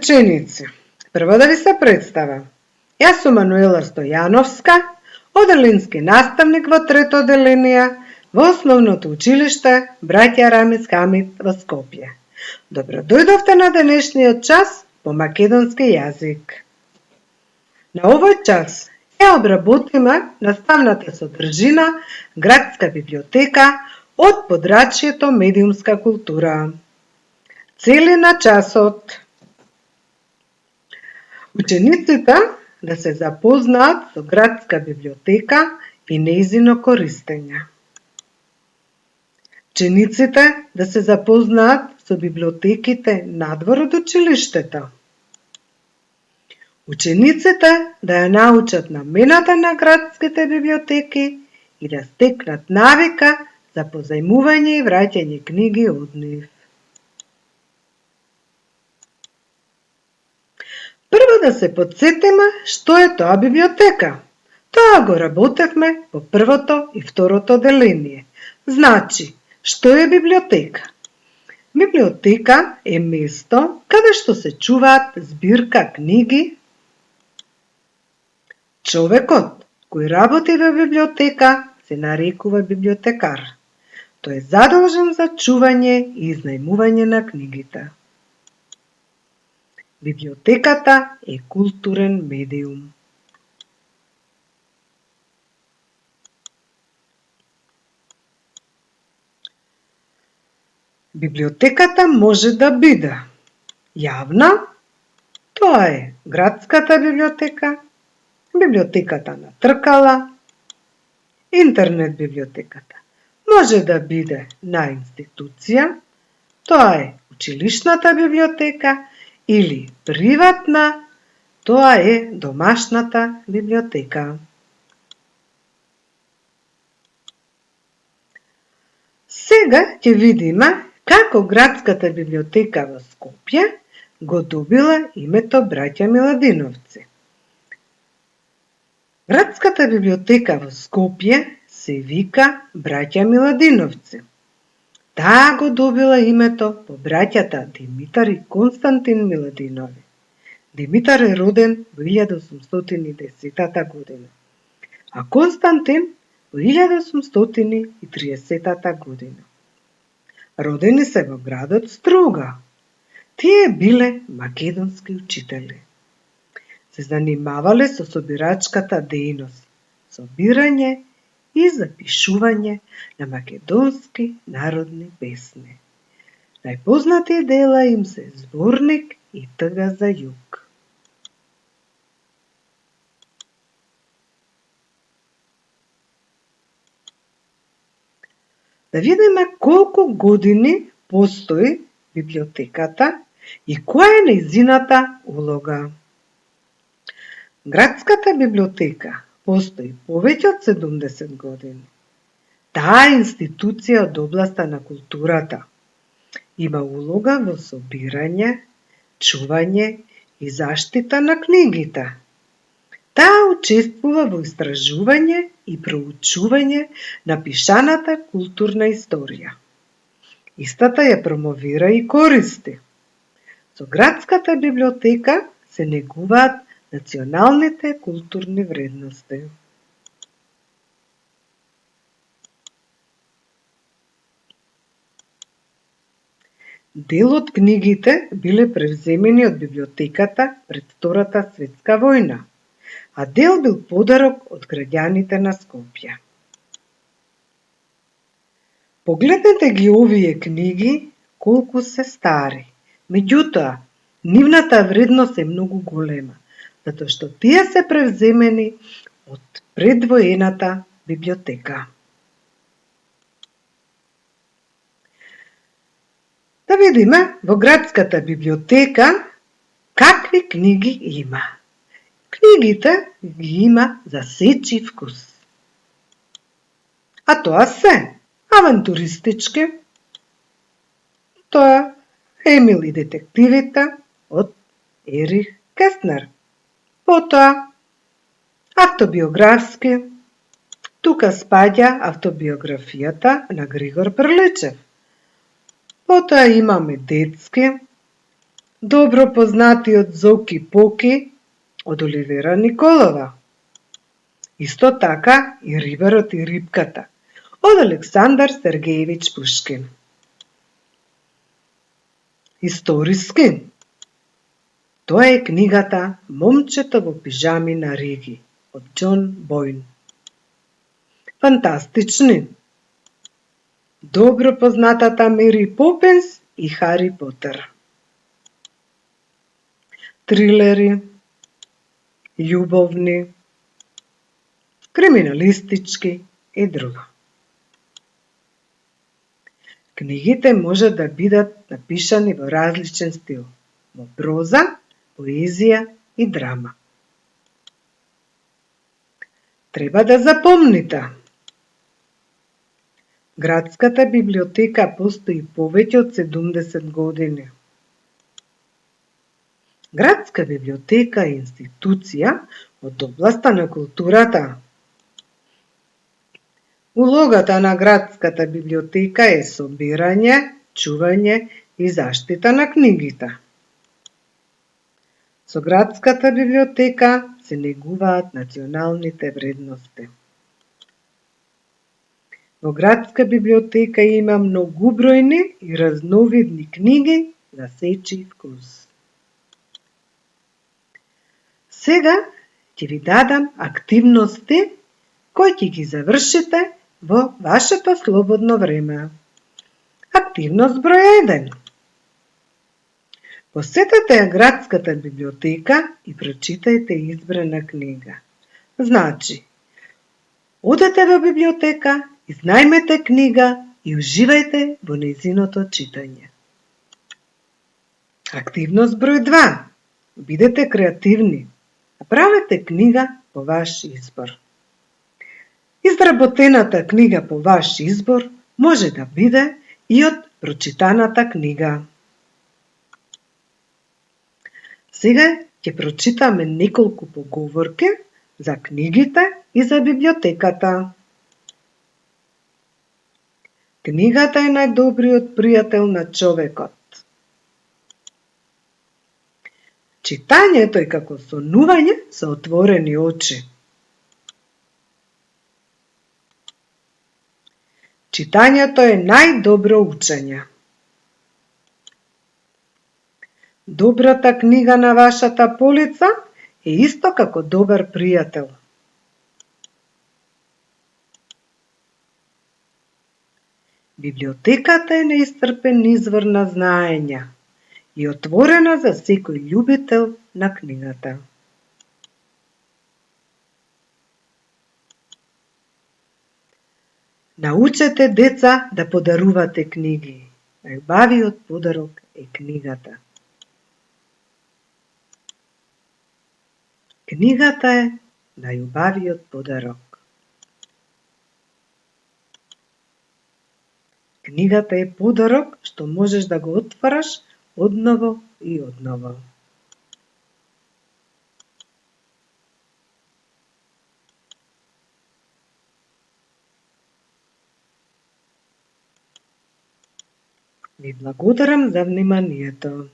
ученици, прво да ви се представам. Јас сум Мануела Стојановска, оделенски наставник во трето оделение во Основното училиште Браќа Рамис Хамид во Скопје. Добро дојдовте на денешниот час по македонски јазик. На овој час ќе обработиме наставната содржина Градска библиотека од подрачјето медиумска култура. Цели на часот. Учениците да се запознаат со Градска библиотека и нејзино користење. Учениците да се запознаат со библиотеките надвор од училиштето. Учениците да ја научат намената на градските библиотеки и да стекнат навика за позајмување и враќање книги од нив. Прво да се подсетиме што е тоа библиотека. Тоа го работевме по првото и второто оделение. Значи, што е библиотека? Библиотека е место каде што се чуваат збирка книги. Човекот кој работи во библиотека се нарекува библиотекар. Тој е задолжен за чување и изнајмување на книгите. Библиотеката е културен медиум. Библиотеката може да биде јавна, тоа е градската библиотека, библиотеката на тркала, интернет библиотеката. Може да биде на институција, тоа е училишната библиотека, или приватна, тоа е домашната библиотека. Сега ќе видиме како Градската библиотека во Скопје го добила името Браќа Миладиновци. Градската библиотека во Скопје се вика Браќа Миладиновци. Таа го добила името по браќата Димитар и Константин Миладинови. Димитар е роден во 1810 година, а Константин во 1830 година. Родени се во градот Струга. Тие биле македонски учители. Се занимавале со собирачката дејност, собирање и запишување на македонски народни песни. Најпознати дела им се Зборник и Тъга за југ. Да видиме колку години постои библиотеката и која е нејзината улога. Градската библиотека постои повеќе од 70 години. Таа институција од областа на културата има улога во собирање, чување и заштита на книгите. Таа учествува во истражување и проучување на пишаната културна историја. Истата ја промовира и користи. Со Градската библиотека се негуваат националните културни вредности. Дел од книгите биле превземени од библиотеката пред Втората светска војна, а дел бил подарок од граѓаните на Скопје. Погледнете ги овие книги колку се стари. Меѓутоа, нивната вредност е многу голема, затоа што тие се превземени од предвоената библиотека. Да видиме во Градската библиотека какви книги има. Книгите ги има за сечи вкус. А тоа се авантуристички, тоа Емил и детективите од Ерих Кестнер. Потоа автобиографски, тука спаѓа автобиографијата на Григор Прлечев. Потоа имаме детски, добро познатиот Зоки Поки од Оливера Николова. Исто така и Рибарот и рибката од Александар Сергеевич Пушкин. Историски, тоа е книгата Момчето во пижами на Риги од Џон Бојн. Фантастични, добро познатата Мери Попинс и Хари Потер. Трилери, љубовни, криминалистички и друго. Книгите може да бидат напишани во различен стил, во проза, поезија и драма. Треба да запомните. Градската библиотека постои повеќе од 70 години. Градска библиотека е институција од областа на културата. Улогата на градската библиотека е собирање, чување и заштита на книгите. Со градската библиотека се негуваат националните вредности. Во градска библиотека има многубројни и разновидни книги за сечи вкус. Сега ќе ви дадам активности кои ќе ги завршите во вашето слободно време. Активност број 1. Посетете ја градската библиотека и прочитајте избрана книга. Значи, одете во библиотека, изнајмете книга и уживајте во нејзиното читање. Активност број 2. Бидете креативни. Направете книга по ваш избор. Изработената книга по ваш избор може да биде и од прочитаната книга. Сега ќе прочитаме неколку поговорки за книгите и за библиотеката. Книгата е најдобриот пријател на човекот. Читањето е како сонување со отворени очи. Читањето е најдобро учење. Добрата книга на вашата полица е исто како добар пријател. Библиотеката е неисцрпен извор на знаења и отворена за секој љубител на книгата. Научете деца да подарувате книги. Најубавиот подарок е книгата. Книгата е најубавиот подарок. Книгата е подарок што можеш да го отвараш одново и одново. Ви благодарам за вниманието.